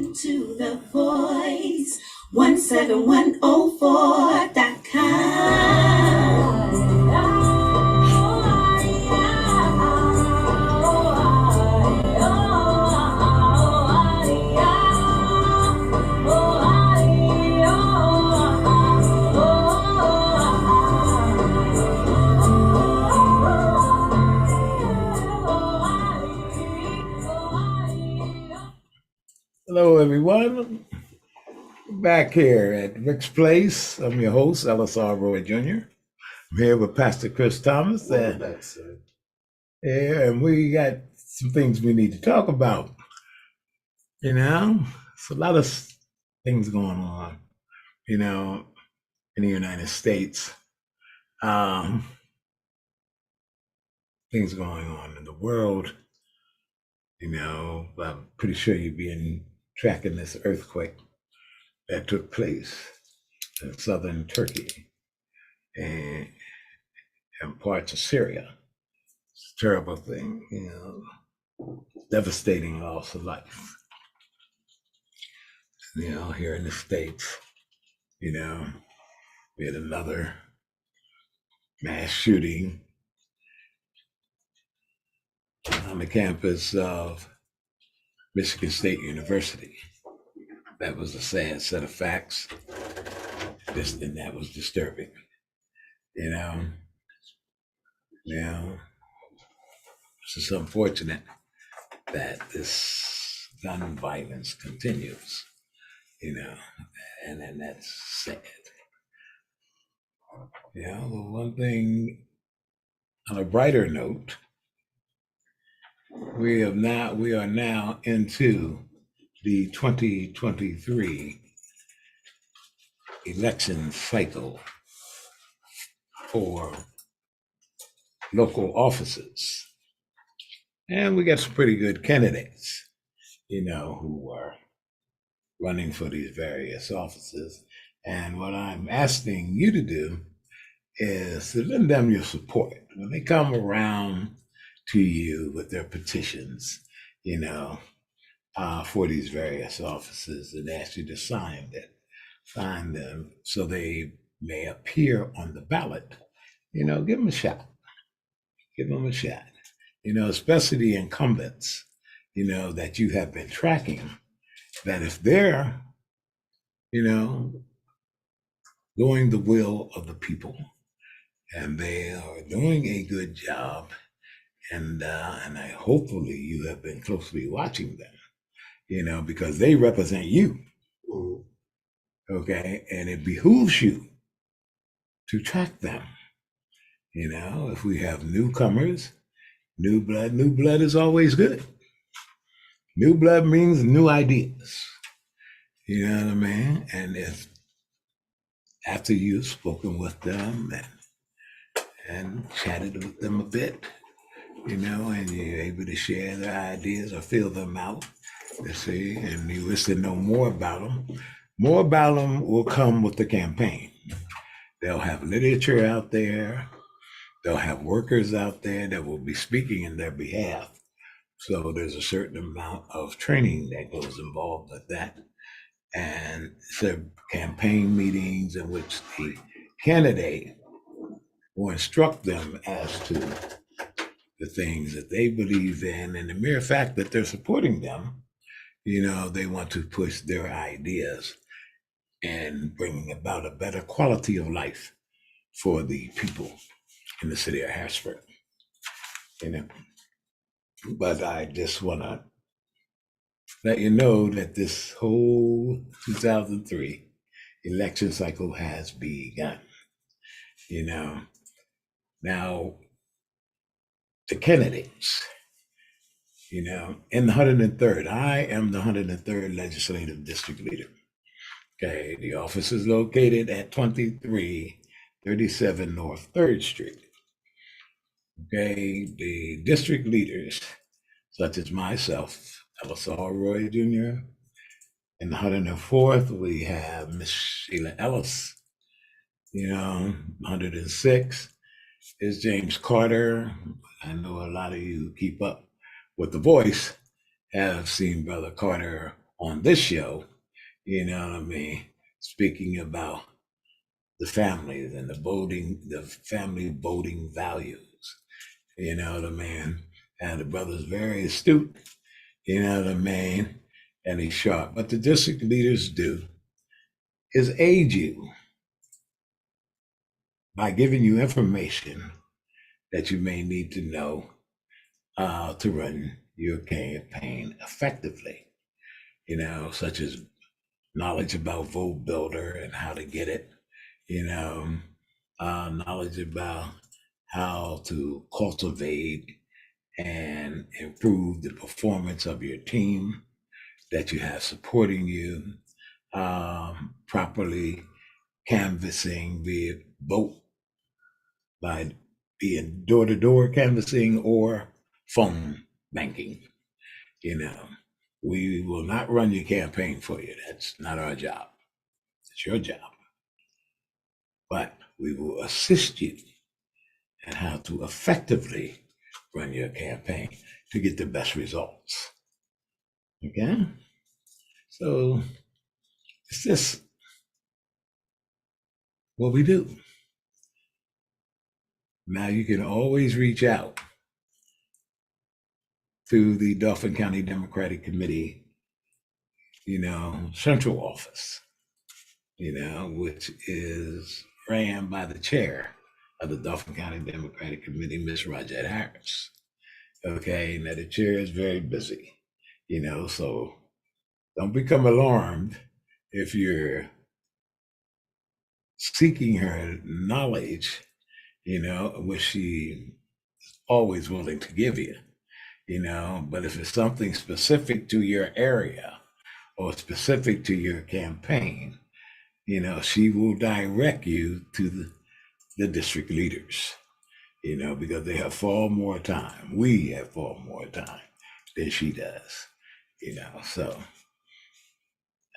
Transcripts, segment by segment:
tuned to the voice 107.104.com. Hello, everyone. Back here at Rick's Place. I'm your host, Ellis Roy Jr. I'm here with Pastor Chris Thomas. And we got some things we need to talk about. You know, it's a lot of things going on, in the United States. Things going on in the world. I'm pretty sure you've been tracking this earthquake that took place in southern Turkey and parts of Syria. It's a terrible thing, devastating loss of life. Here in the States, we had another mass shooting on the campus of Michigan State University. That was a sad set of facts. And that was disturbing. It's just unfortunate that this gun violence continues, and then that's sad. One thing on a brighter note, we are now into the 2023 election cycle for local offices. And we got some pretty good candidates, who are running for these various offices. And what I'm asking you to do is to lend them your support. When they come around to you with their petitions, for these various offices and ask you to sign them so they may appear on the ballot, give them a shot. Give them a shot. Especially the incumbents, that you have been tracking, that if they're, doing the will of the people and they are doing a good job, and I hopefully you have been closely watching them, because they represent you. Okay, and it behooves you to track them. If we have newcomers, new blood is always good. New blood means new ideas. You know what I mean? And if after you've spoken with them and chatted with them a bit, and you're able to share their ideas or fill them out, and you wish to know more about them will come with the campaign. They'll have literature out there. They'll have workers out there that will be speaking in their behalf. So there's a certain amount of training that goes involved with that. And so campaign meetings in which the candidate will instruct them as to the things that they believe in, and the mere fact that they're supporting them, they want to push their ideas and bringing about a better quality of life for the people in the city of Harrisburg. But I just want to let you know that this whole 2003 election cycle has begun. Now the candidates, in the 103rd, I am the 103rd Legislative District Leader. Okay, the office is located at 2337 North 3rd Street. Okay, the district leaders, such as myself, Ellis Roy Jr., in the 104th, we have Miss Sheila Ellis. 106 is James Carter. I know a lot of you who keep up with The Voice have seen Brother Carter on this show, you know what I mean, speaking about the families and the family voting values, you know what I mean? And the brother's very astute, you know what I mean? And he's sharp. What the district leaders do is aid you by giving you information that you may need to know to run your campaign effectively, you know, such as knowledge about Vote Builder and how to get it, you know, knowledge about how to cultivate and improve the performance of your team that you have supporting you, properly canvassing via vote by being door-to-door canvassing or phone banking. You know, we will not run your campaign for you. That's not our job. It's your job. But we will assist you in how to effectively run your campaign to get the best results. Okay? So it's just what we do. Now you can always reach out to the Dauphin County Democratic Committee, you know, central office, you know, which is ran by the chair of the Dauphin County Democratic Committee, Miss Rajette Harris. Okay, now the chair is very busy, you know, so don't become alarmed if you're seeking her knowledge, you know, which she is always willing to give you, you know, but if it's something specific to your area or specific to your campaign, you know, she will direct you to the district leaders, you know, because they have far more time. We have far more time than she does, you know, so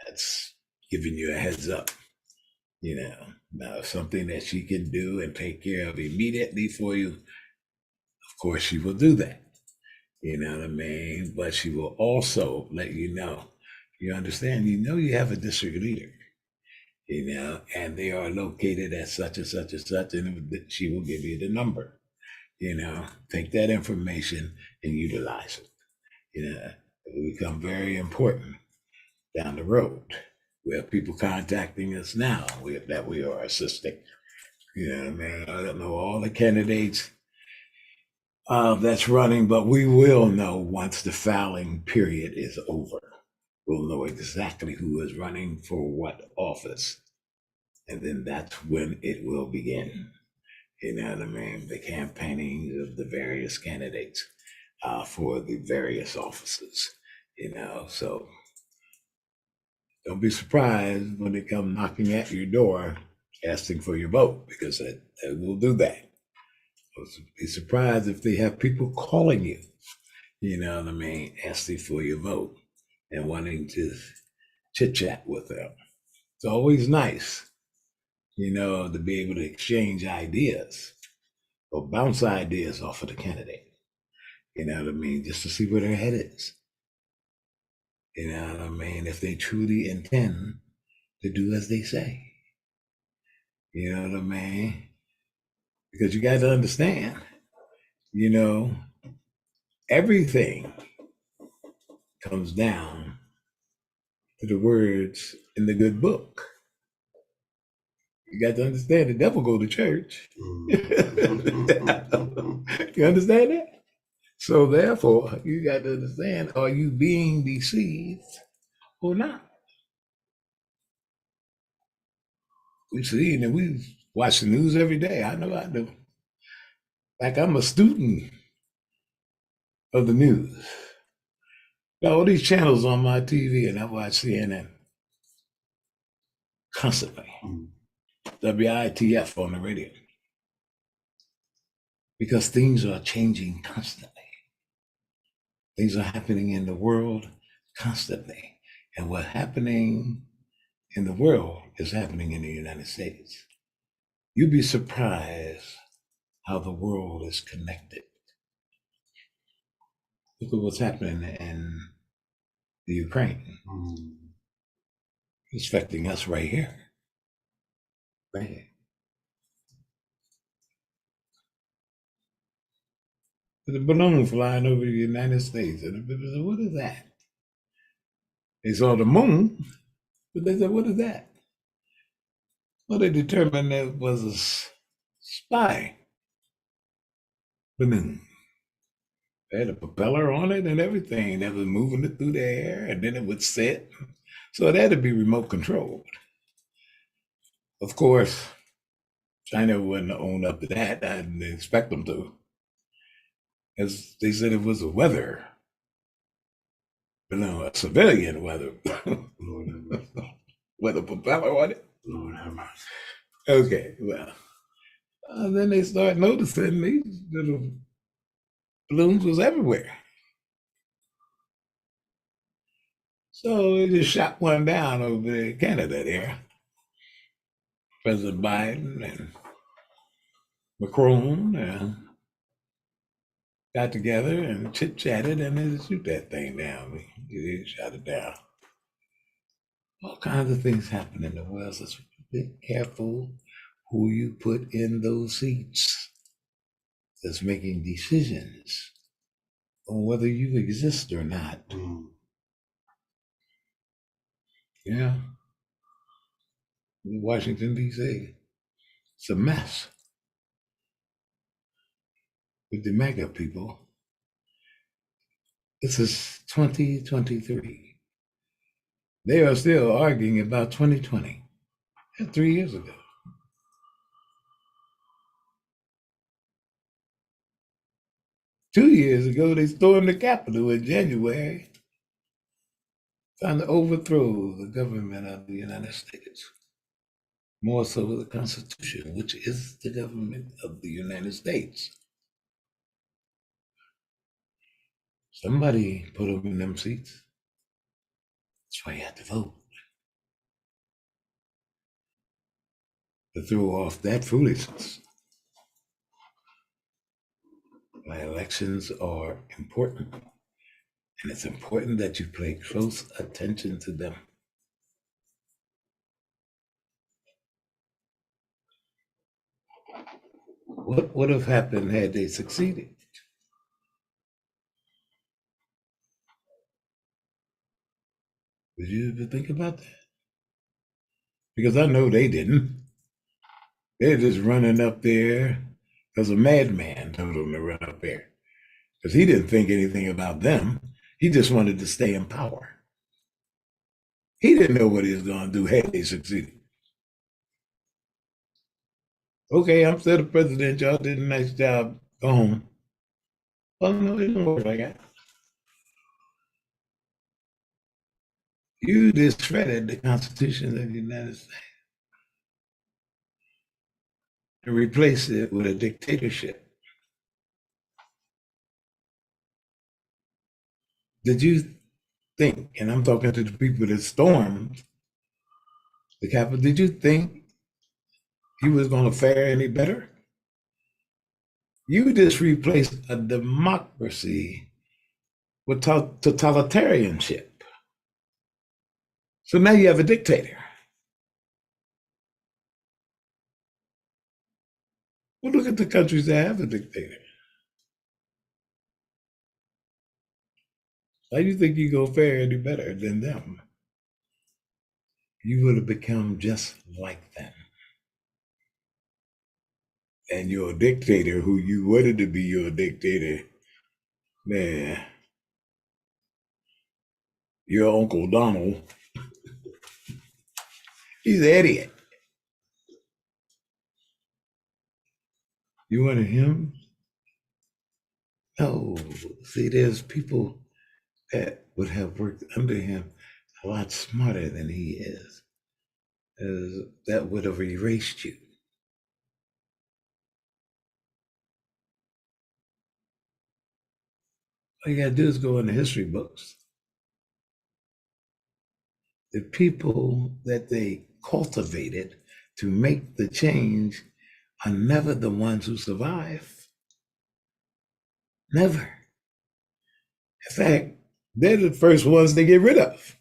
that's giving you a heads up, you know. Now, something that she can do and take care of immediately for you, of course, she will do that. You know what I mean? But she will also let you know. You understand? You know you have a district leader, you know, and they are located at such and such and such, and she will give you the number. You know, take that information and utilize it. You know, it will become very important down the road. We have people contacting us now that we are assisting. You know what I mean? I don't know all the candidates that's running, but we will know once the filing period is over. We'll know exactly who is running for what office. And then that's when it will begin. You know what I mean? The campaigning of the various candidates for the various offices. You know, so don't be surprised when they come knocking at your door asking for your vote, because they will do that. Be surprised if they have people calling you, you know what I mean, asking for your vote and wanting to chit chat with them. It's always nice, you know, to be able to exchange ideas or bounce ideas off of the candidate. You know what I mean? Just to see where their head is. You know what I mean? If they truly intend to do as they say. You know what I mean? Because you got to understand, you know, everything comes down to the words in the good book. You got to understand the devil go to church. You understand that? So therefore, you got to understand, are you being deceived or not? We see, and we watch the news every day. I know I do. Like I'm a student of the news. Got all these channels on my TV, and I watch CNN constantly. WITF on the radio. Because things are changing constantly. Things are happening in the world constantly. And what's happening in the world is happening in the United States. You'd be surprised how the world is connected. Look at what's happening in the Ukraine. It's affecting us right here. Right here. There's a balloon flying over the United States. And people said, what is that? They saw the moon, but they said, what is that? Well, they determined that it was a spy balloon. They had a propeller on it and everything that was moving it through the air, and then it would set. So it had to be remote controlled. Of course, China wouldn't own up to that. I didn't expect them to. As they said, it was a weather balloon, a civilian weather with a propeller on it. Okay, well, then they start noticing these little balloons was everywhere. So they just shot one down over in Canada there. President Biden and Macron got together and chit-chatted and they shoot that thing down. They shot it down. All kinds of things happen in the world, so be careful who you put in those seats that's making decisions on whether you exist or not. Yeah. In Washington, D.C., it's a mess with the MAGA people. This is 2023. They are still arguing about 2020. That's 3 years ago. Two years ago, they stormed the Capitol in January, trying to overthrow the government of the United States. More so the Constitution, which is the government of the United States. Somebody put them in them seats. That's why you have to vote. To throw off that foolishness. My elections are important, and it's important that you pay close attention to them. What would have happened had they succeeded? Did you ever think about that? Because I know they didn't. They're just running up there because a madman told them to run up there. Because he didn't think anything about them. He just wanted to stay in power. He didn't know what he was going to do had they succeeded. Okay, I'm still the president. Y'all did a nice job. Go home. Well, no, it don't work like that. You discredited the Constitution of the United States and replaced it with a dictatorship. Did you think, and I'm talking to the people that stormed the Capitol, did you think you was going to fare any better? You just replaced a democracy with totalitarianship. So now you have a dictator. Well, look at the countries that have a dictator. How do you think you go fare any better than them? You would have become just like them. And your dictator, who you wanted to be your dictator, man, your Uncle Donald, he's an idiot. You wanted him? No. See, there's people that would have worked under him a lot smarter than he is. That would have erased you. All you gotta do is go in the history books. The people that they cultivated to make the change are never the ones who survive. Never. In fact, They're the first ones they get rid of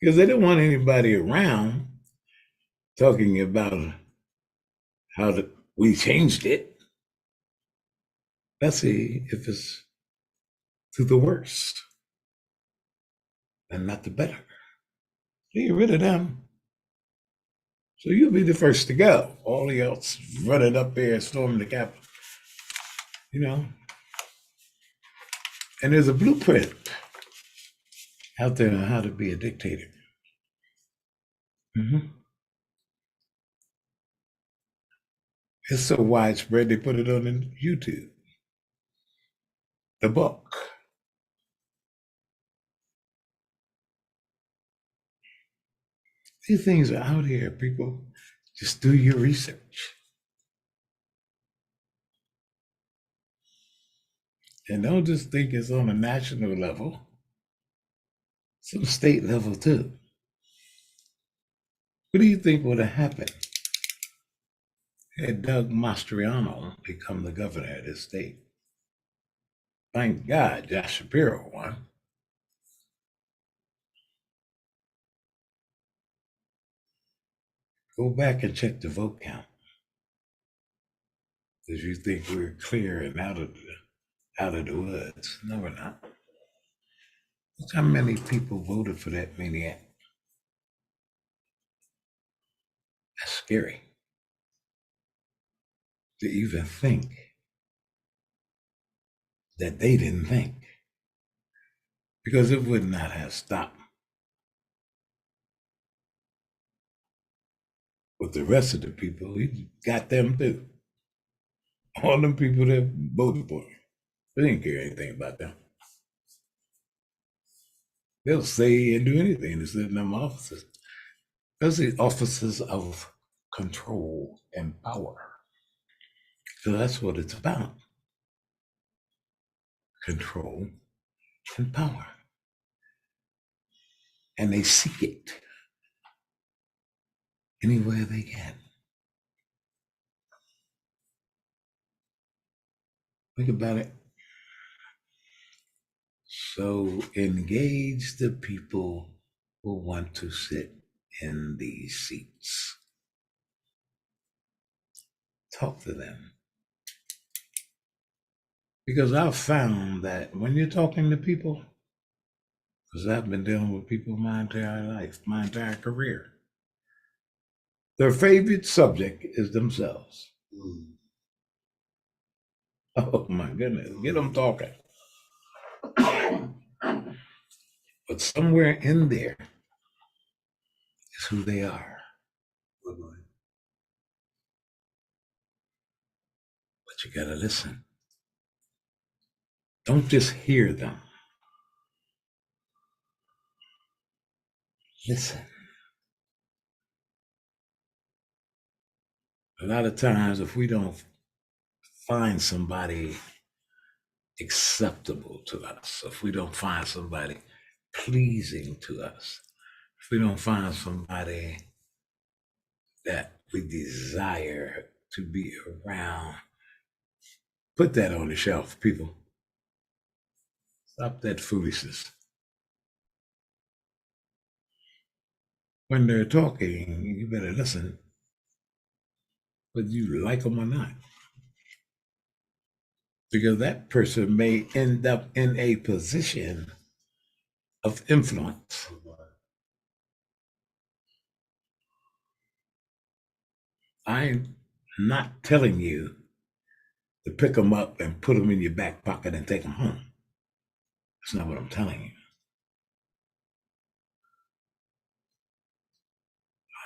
because they don't want anybody around talking about we changed it. Let's see if it's to the worst and not the better. Get rid of them. So you'll be the first to go. All the else running up there and storming the Capitol. You know, and there's a blueprint out there on how to be a dictator. Mm-hmm. It's so widespread they put it on YouTube. The book. These things are out here, people. Just do your research. And don't just think it's on a national level. It's on a state level too. What do you think would have happened had Doug Mastriano become the governor of this state? Thank God Josh Shapiro won. Go back and check the vote count. Because you think we're clear and out of the woods. No, we're not. Look how many people voted for that maniac. That's scary to even think that they didn't think. Because it would not have stopped with the rest of the people. He got them too. All them people that voted for him. They didn't care anything about them. They'll say and do anything to sit in them offices. Those are the offices of control and power. So that's what it's about. Control and power. And they seek it anywhere they can. Think about it. So engage the people who want to sit in these seats. Talk to them. Because I've found that when you're talking to people, because I've been dealing with people my entire life, my entire career, their favorite subject is themselves. Oh my goodness, get them talking. But somewhere in there is who they are. But you gotta listen. Don't just hear them. Listen. A lot of times, if we don't find somebody acceptable to us, if we don't find somebody pleasing to us, if we don't find somebody that we desire to be around, put that on the shelf, people. Stop that foolishness. When they're talking, you better listen, whether you like them or not. Because that person may end up in a position of influence. I'm not telling you to pick them up and put them in your back pocket and take them home. That's not what I'm telling you.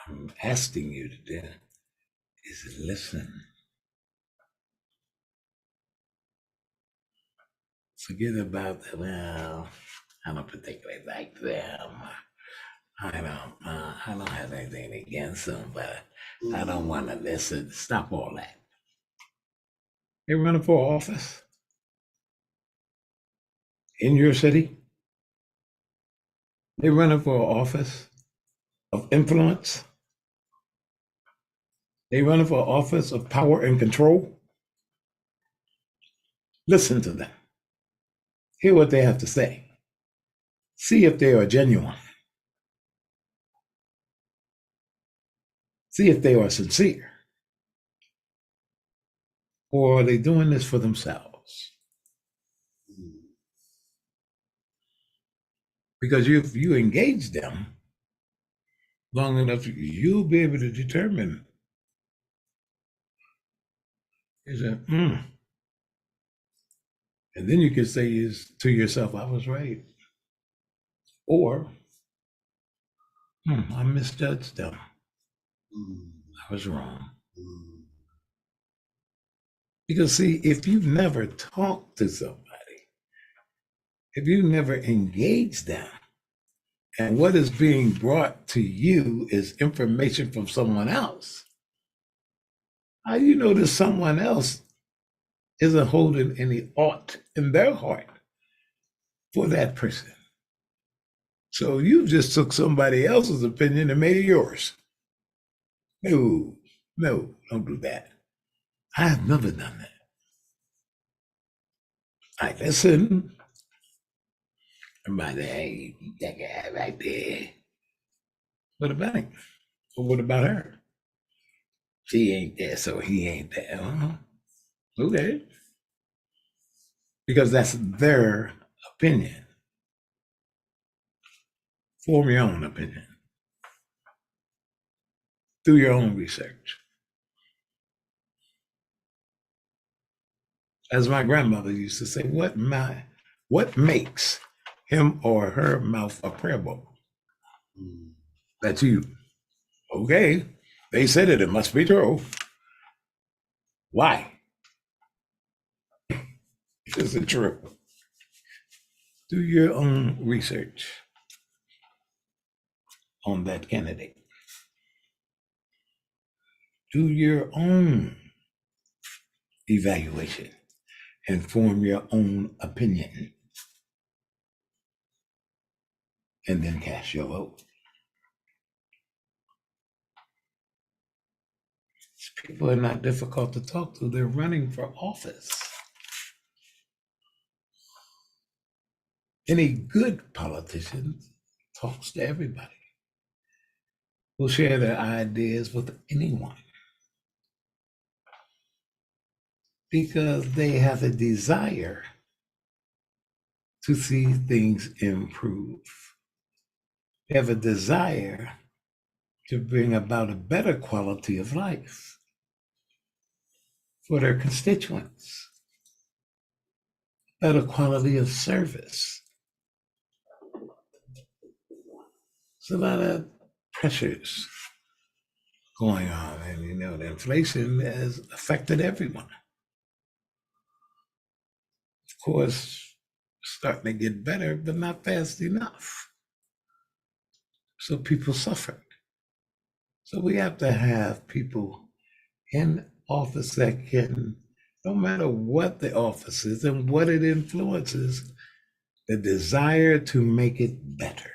I'm asking you to do is listen. Forget about the, well, I don't particularly like them. I don't have anything against them, but I don't want to listen. Stop all that. They're running for office in your city. They're running for office of influence. They're running for office of power and control. Listen to them. Hear what they have to say. See if they are genuine. See if they are sincere. Or are they doing this for themselves? Because if you engage them long enough, you'll be able to determine, is that, and then you can say to yourself, I was right. Or, I misjudged them. I was wrong. Because, see, if you've never talked to somebody, if you never engaged them, and what is being brought to you is information from someone else, how do you know that someone else isn't holding any aught in their heart for that person? So you just took somebody else's opinion and made it yours. No, don't do that. I have never done that. I listen. Somebody, hey, that guy right there. What about him? Or what about her? She ain't there, so he ain't there. Okay. Because that's their opinion. Form your own opinion. Do your own research. As my grandmother used to say, what makes him or her mouth a prayer book? That's you. Okay. They said it must be true. Why? Is it true? Do your own research on that candidate. Do your own evaluation and form your own opinion. And then cast your vote. These people are not difficult to talk to. They're running for office. Any good politician talks to everybody, will share their ideas with anyone, because they have a desire to see things improve. They have a desire to bring about a better quality of life for their constituents, better quality of service. There's a lot of pressures going on, and the inflation has affected everyone. Of course, starting to get better, but not fast enough. So people suffered. So we have to have people in office that can, no matter what the office is and what it influences, the desire to make it better.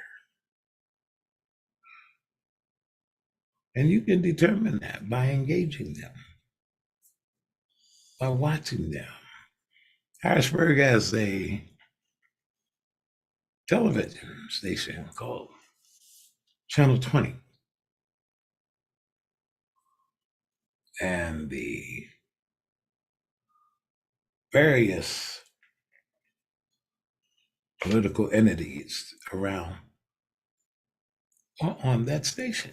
And you can determine that by engaging them, by watching them. Harrisburg has a television station called Channel 20. And the various political entities around are on that station.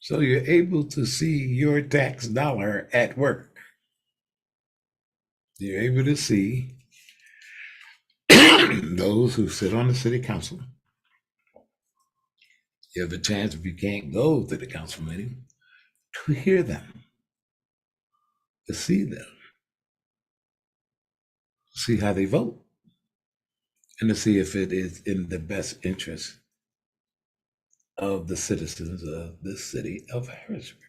So you're able to see your tax dollar at work. You're able to see those who sit on the city council. You have a chance, if you can't go to the council meeting, to hear them, to see them, see how they vote, and to see if it is in the best interest of the citizens of the city of Harrisburg.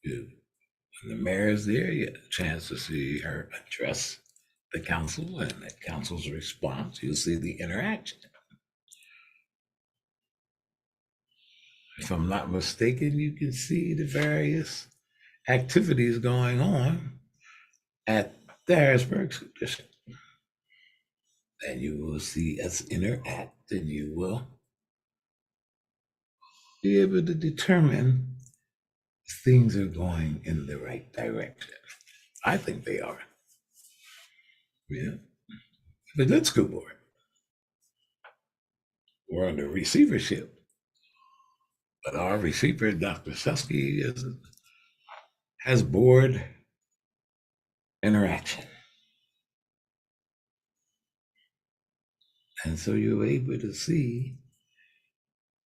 When the mayor is there, you get a chance to see her address the council and the council's response. You'll see the interaction. If I'm not mistaken, you can see the various activities going on at the Harrisburg School District. and you will see us interact, and you will be able to determine if things are going in the right direction. I think they are. Yeah. The good school board. We're under receivership. But our receiver, Dr. Susky, has board interaction. And so you're able to see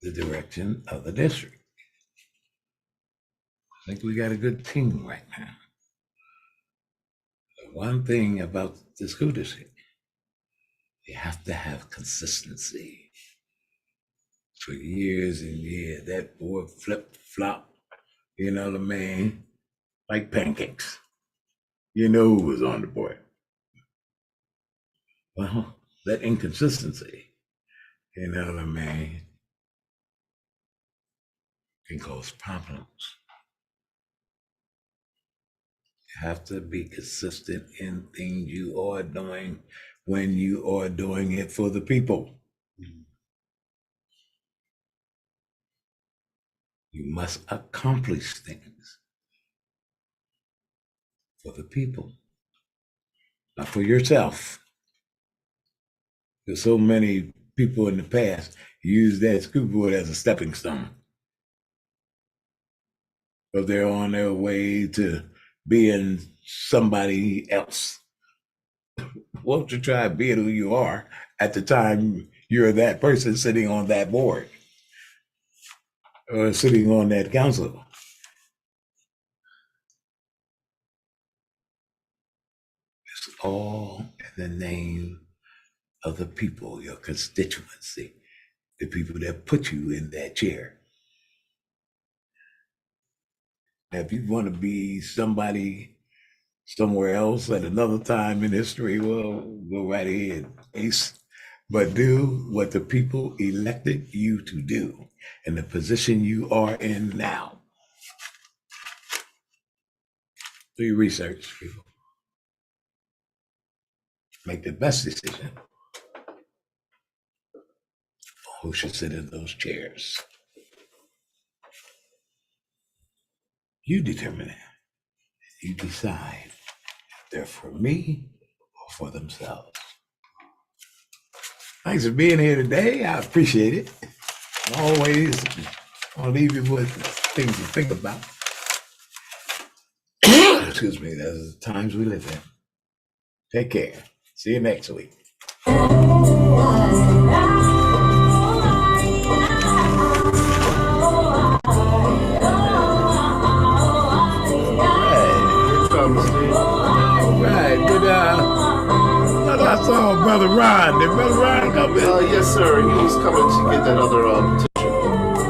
the direction of the district. I think we got a good team right now. The one thing about the school district, you have to have consistency. For years and years, that board flip-flop, you know what I mean? Like pancakes. You know who was on the board. Well, that inconsistency, you know what I mean, can cause problems. You have to be consistent in things you are doing when you are doing it for the people. You must accomplish things for the people, not for yourself. There's so many people in the past use that school board as a stepping stone. But they're on their way to being somebody else. Won't you try being who you are at the time you're that person sitting on that board or sitting on that council? It's all in the name of the people, your constituency, the people that put you in that chair. Now, if you want to be somebody somewhere else at another time in history, well, go right ahead, Ace. But do what the people elected you to do in the position you are in now. Do your research, people. Make the best decision who should sit in those chairs. You determine it. You decide if they're for me or for themselves. Thanks for being here today. I appreciate it. Always, I'll leave you with things to think about. Excuse me, there's the times we live in. Take care. See you next week. I saw Brother Ron. Did Brother Ron come in? Yes, sir. He was coming to get that other petition.